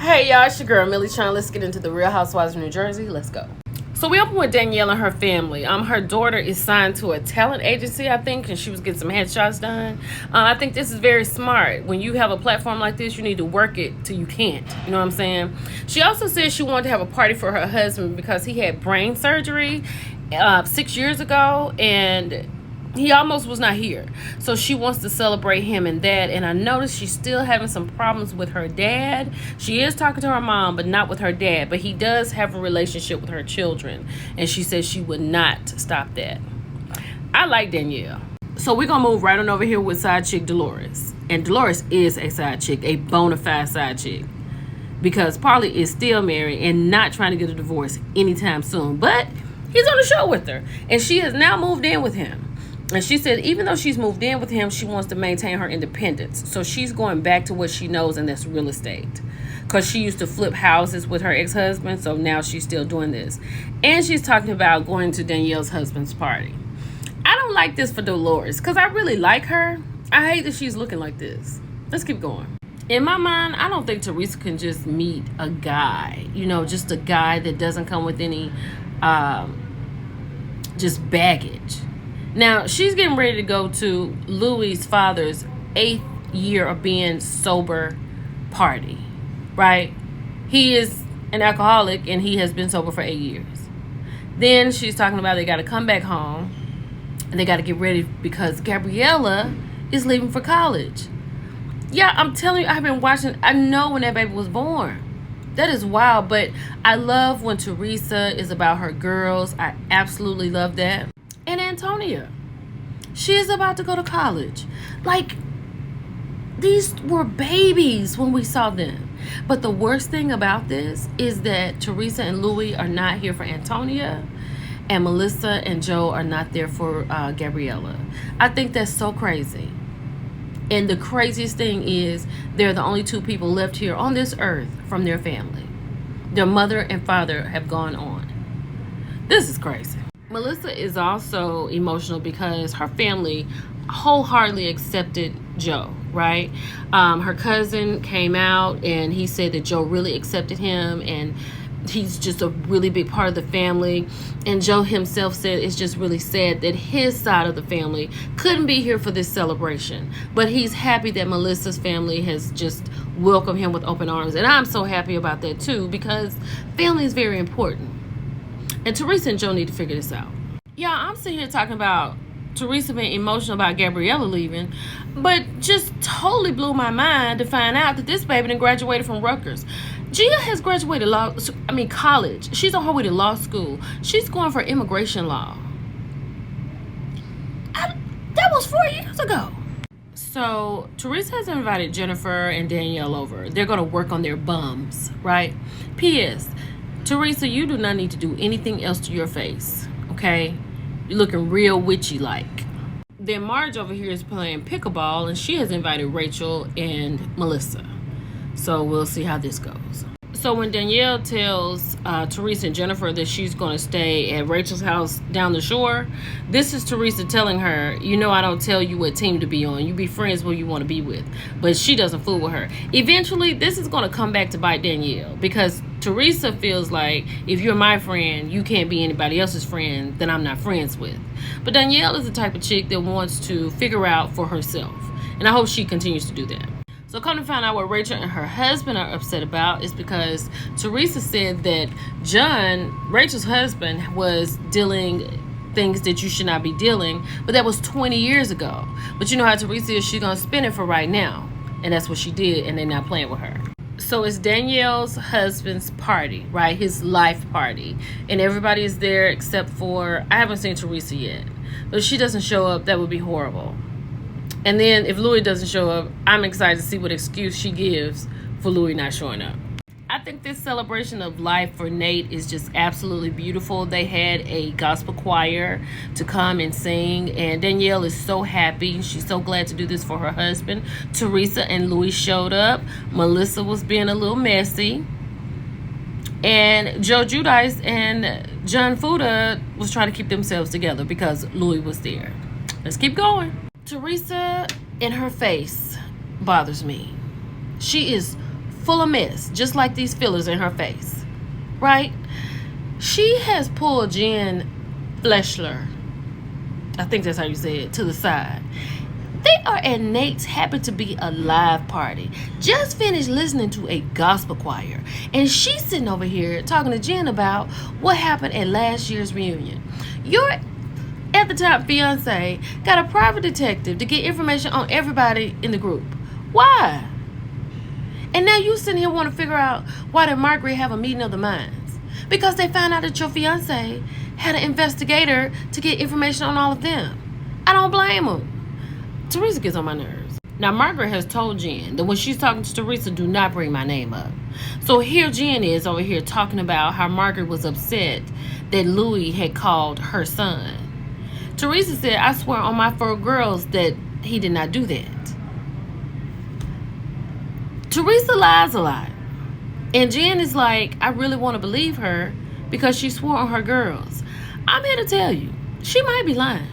Hey y'all, it's your girl Millie Chan. Let's get into the Real Housewives of New Jersey. Let's go. So we open with Danielle and her family. Her daughter is signed to a talent agency, I think, and she was getting some headshots done. I think this is very smart. When you have a platform like this, you need to work it till you can't. You know what I'm saying? She also said she wanted to have a party for her husband because he had brain surgery 6 years ago, and he almost was not here. So she wants to celebrate him and that. And I noticed she's still having some problems with her dad. She is talking to her mom, but not with her dad. But he does have a relationship with her children. And she says she would not stop that. I like Danielle. So we're going to move right on over here with side chick Dolores. And Dolores is a side chick, a bona fide side chick. Because Paulie is still married and not trying to get a divorce anytime soon. But he's on the show with her. And she has now moved in with him. And she said even though she's moved in with him, she wants to maintain her independence. So she's going back to what she knows, and that's real estate. Because she used to flip houses with her ex-husband, so now she's still doing this. And she's talking about going to Danielle's husband's party. I don't like this for Dolores, because I really like her. I hate that she's looking like this. Let's keep going. In my mind, I don't think Teresa can just meet a guy. You know, just a guy that doesn't come with any just baggage. Now, she's getting ready to go to Louis' father's 8th year of being sober party, right? He is an alcoholic, and he has been sober for 8 years. Then she's talking about they got to come back home, and they got to get ready because Gabriella is leaving for college. Yeah, I'm telling you, I've been watching. I know when that baby was born. That is wild, but I love when Teresa is about her girls. I absolutely love that. And Antonia, she is about to go to college. Like, these were babies when we saw them. But the worst thing about this is that Teresa and Louis are not here for Antonia, and Melissa and Joe are not there for Gabriella. I think that's so crazy. And the craziest thing is they're the only two people left here on this earth from their family. Their mother and father have gone on. This is crazy. Melissa is also emotional because her family wholeheartedly accepted Joe, right? Her cousin came out and he said that Joe really accepted him, and he's just a really big part of the family. And Joe himself said it's just really sad that his side of the family couldn't be here for this celebration. But he's happy that Melissa's family has just welcomed him with open arms. And I'm so happy about that too, because family is very important. And Teresa and Joe need to figure this out. Yeah, I'm sitting here talking about Teresa being emotional about Gabriella leaving, but just totally blew my mind to find out that this baby done graduated from Rutgers. Gia has graduated college. She's on her way to law school. She's going for immigration law. That was 4 years ago. So Teresa has invited Jennifer and Danielle over. They're going to work on their bums, right? P.S. Teresa, you do not need to do anything else to your face, okay? You're looking real witchy-like. Then Marge over here is playing pickleball, and she has invited Rachel and Melissa. So we'll see how this goes. So when Danielle tells Teresa and Jennifer that she's going to stay at Rachel's house down the shore, this is Teresa telling her, you know, I don't tell you what team to be on. You be friends who you want to be with. But she doesn't fool with her. Eventually, this is going to come back to bite Danielle, because Teresa feels like if you're my friend, you can't be anybody else's friend that I'm not friends with. But Danielle is the type of chick that wants to figure out for herself. And I hope she continues to do that. So come to find out what Rachel and her husband are upset about is because Teresa said that John, Rachel's husband, was dealing things that you should not be dealing, but that was 20 years ago. But you know how Teresa is, she's going to spin it for right now. And that's what she did, and they're not playing with her. So it's Danielle's husband's party, right? His life party. And everybody is there except for, I haven't seen Teresa yet. But if she doesn't show up, that would be horrible. And then if Louis doesn't show up, I'm excited to see what excuse she gives for Louis not showing up. I think this celebration of life for Nate is just absolutely beautiful. They had a gospel choir to come and sing, and Danielle is so happy. She's so glad to do this for her husband. Teresa and Louis showed up. Melissa was being a little messy. And Joe Giudice and John Fuda was trying to keep themselves together because Louis was there. Let's keep going. Teresa in her face bothers me. She is full of mess, just like these fillers in her face, right? She has pulled Jen Fleschler, I think that's how you say it, to the side. They are at Nate's Happy to Be Alive party. Just finished listening to a gospel choir. And she's sitting over here talking to Jen about what happened at last year's reunion. Your at the top fiance got a private detective to get information on everybody in the group. Why? And now you sitting here want to figure out why did Margaret have a meeting of the minds? Because they found out that your fiance had an investigator to get information on all of them. I don't blame them. Teresa gets on my nerves. Now, Margaret has told Jen that when she's talking to Teresa, do not bring my name up. So here Jen is over here talking about how Margaret was upset that Louis had called her son. Teresa said, I swear on my 4 girls that he did not do that. Teresa lies a lot. And Jen is like, I really want to believe her because she swore on her girls. I'm here to tell you, she might be lying.